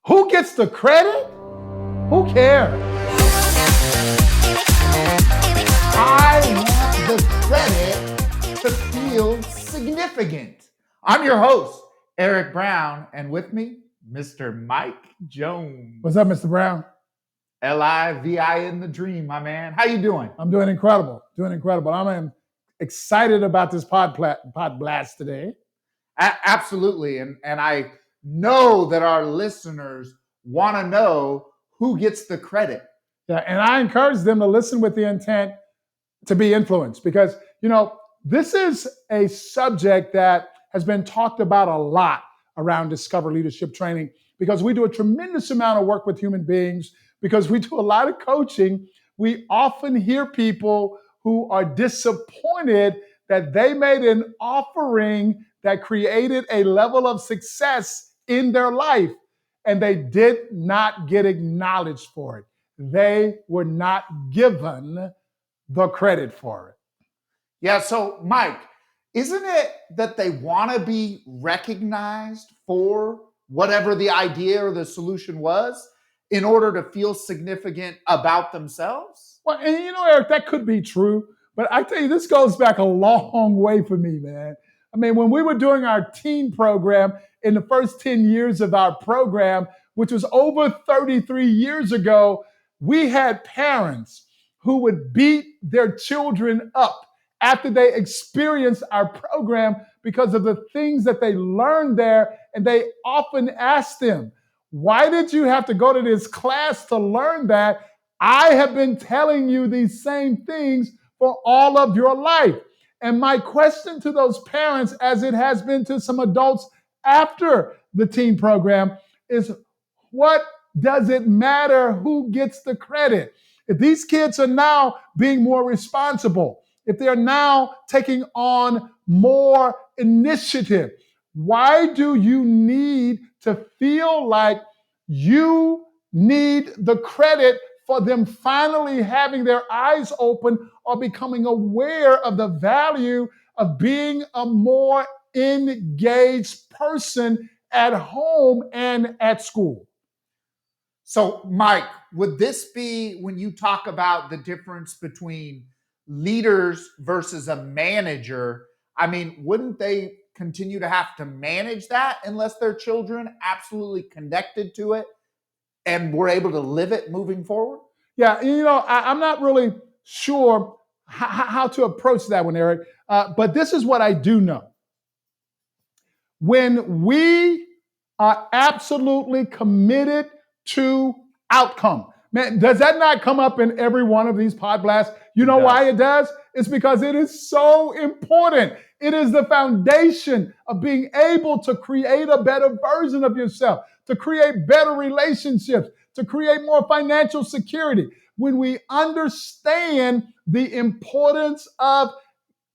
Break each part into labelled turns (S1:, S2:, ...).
S1: Who gets the credit? Who cares? I want the credit to feel significant. I'm your host, Eric Brown, and with me, Mr. Mike Jones.
S2: What's up, Mr. Brown?
S1: Livi in the dream, my man. How you doing?
S2: I'm doing incredible. I'm excited about this pod blast today.
S1: Absolutely, and I know that our listeners want to know who gets the credit.
S2: Yeah, and I encourage them to listen with the intent to be influenced because, this is a subject that has been talked about a lot around Discover Leadership Training because we do a tremendous amount of work with human beings, because we do a lot of coaching. We often hear people who are disappointed that they made an offering that created a level of success in their life and they did not get acknowledged for it. They were not given the credit for it.
S1: Yeah, so Mike, isn't it that they want to be recognized for whatever the idea or the solution was in order to feel significant about themselves?
S2: Well, and Eric, that could be true, but I tell you, this goes back a long way for me, man. I mean, when we were doing our teen program in the first 10 years of our program, which was over 33 years ago, we had parents who would beat their children up after they experienced our program because of the things that they learned there. And they often asked them, why did you have to go to this class to learn that? I have been telling you these same things for all of your life. And my question to those parents, as it has been to some adults after the teen program, is what does it matter who gets the credit? If these kids are now being more responsible, if they're now taking on more initiative, why do you need to feel like you need the credit for them finally having their eyes open or becoming aware of the value of being a more engaged person at home and at school?
S1: So, Mike, would this be when you talk about the difference between leaders versus a manager? I mean, wouldn't they continue to have to manage that unless their children absolutely connected to it and were able to live it moving forward?
S2: Yeah, I'm not really sure how to approach that one, Eric. But this is what I do know. When we are absolutely committed to outcome, man, does that not come up in every one of these pod blasts? You know why it does? It's because it is so important. It is the foundation of being able to create a better version of yourself, to create better relationships, to create more financial security. When we understand the importance of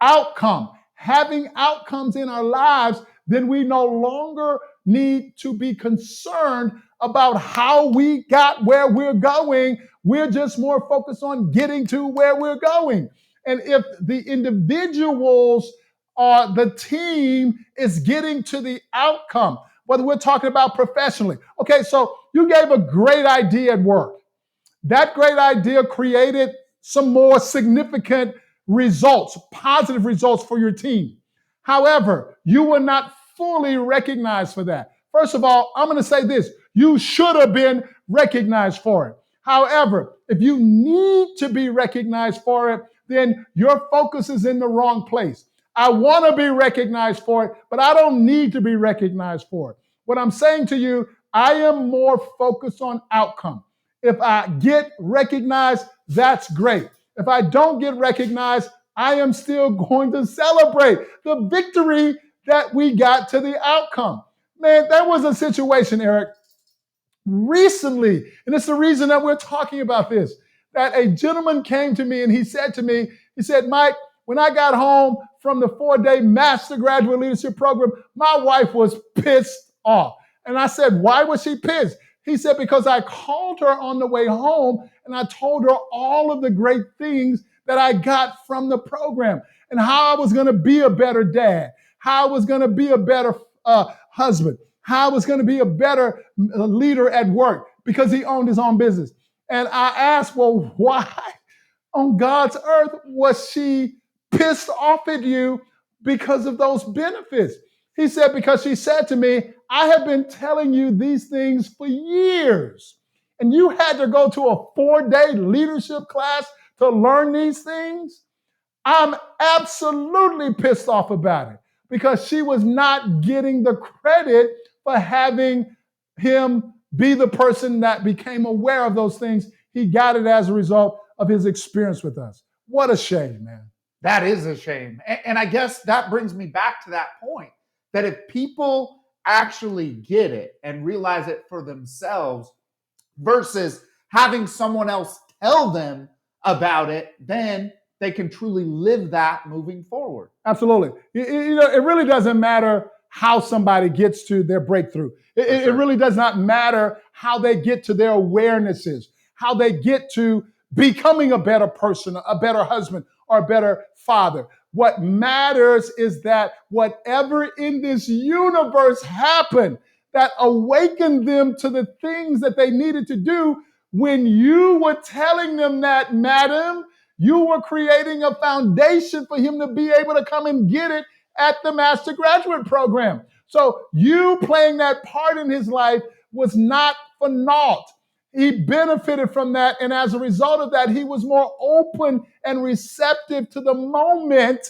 S2: outcome, having outcomes in our lives, then we no longer need to be concerned about how we got where we're going. We're just more focused on getting to where we're going. And if the individuals or the team is getting to the outcome, whether we're talking about professionally. Okay, so you gave a great idea at work. That great idea created some more significant results, positive results for your team. However, you were not fully recognized for that. First of all, I'm going to say this. You should have been recognized for it. However, if you need to be recognized for it, then your focus is in the wrong place. I want to be recognized for it, but I don't need to be recognized for it. What I'm saying to you, I am more focused on outcome. If I get recognized, that's great. If I don't get recognized, I am still going to celebrate the victory that we got to the outcome. Man, there was a situation, Eric, recently, and it's the reason that we're talking about this, that a gentleman came to me and he said to me, Mike, when I got home from the 4-day Master Graduate Leadership Program, my wife was pissed off. And I said, why was she pissed? He said, because I called her on the way home and I told her all of the great things that I got from the program and how I was going to be a better dad, how I was going to be a better husband, how I was going to be a better leader at work because he owned his own business. And I asked, well, why on God's earth was she pissed off at you because of those benefits? He said, because she said to me, I have been telling you these things for years. And you had to go to a 4-day leadership class to learn these things? I'm absolutely pissed off about it because she was not getting the credit for having him be the person that became aware of those things. He got it as a result of his experience with us. What a shame, man.
S1: That is a shame. And I guess that brings me back to that point, that if people actually get it and realize it for themselves versus having someone else tell them about it, then they can truly live that moving forward.
S2: Absolutely. It really doesn't matter how somebody gets to their breakthrough. It really does not matter how they get to their awarenesses, how they get to becoming a better person, a better husband, or a better father. What matters is that whatever in this universe happened that awakened them to the things that they needed to do, when you were telling them that, madam, you were creating a foundation for him to be able to come and get it at the Master Graduate Program. So you playing that part in his life was not for naught. He benefited from that. And as a result of that, he was more open and receptive to the moment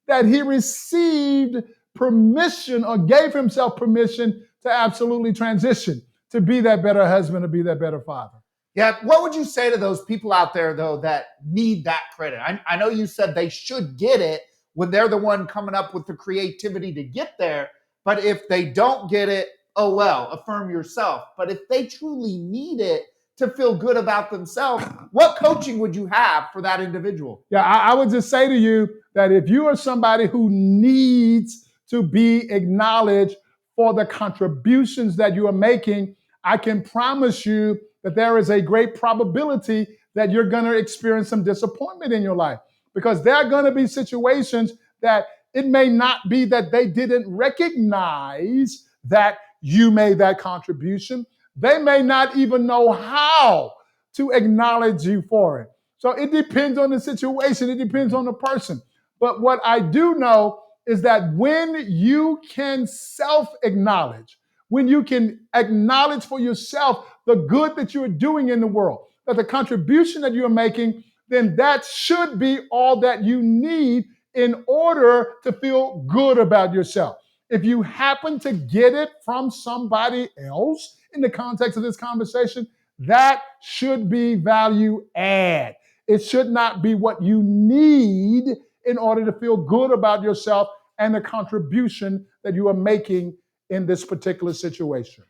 S2: that he received permission or gave himself permission to absolutely transition, to be that better husband, to be that better father.
S1: Yeah, what would you say to those people out there, though, that need that credit? I know you said they should get it when they're the one coming up with the creativity to get there. But if they don't get it, oh well, affirm yourself. But if they truly need it to feel good about themselves, what coaching would you have for that individual?
S2: Yeah, I would just say to you that if you are somebody who needs to be acknowledged for the contributions that you are making, I can promise you that there is a great probability that you're going to experience some disappointment in your life, because there are going to be situations that it may not be that they didn't recognize that you made that contribution. They may not even know how to acknowledge you for it. So it depends on the situation. It depends on the person. But what I do know is that when you can self-acknowledge, when you can acknowledge for yourself the good that you are doing in the world, that the contribution that you are making, then that should be all that you need in order to feel good about yourself. If you happen to get it from somebody else in the context of this conversation, that should be value add. It should not be what you need in order to feel good about yourself and the contribution that you are making in this particular situation.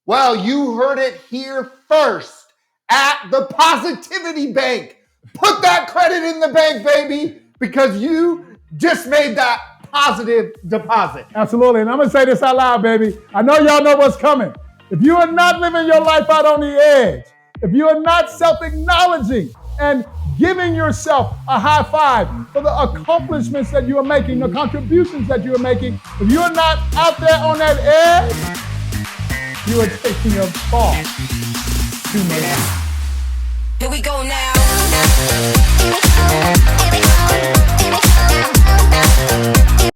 S1: Well, you heard it here first at the Positivity Bank. Put that credit in the bank, baby, because you just made that positive deposit.
S2: Absolutely. And I'm going to say this out loud, baby. I know y'all know what's coming. If you are not living your life out on the edge, if you are not self-acknowledging and giving yourself a high five for the accomplishments that you are making, the contributions that you are making, if you are not out there on that edge, you are taking a fall too much.
S3: Here we go now.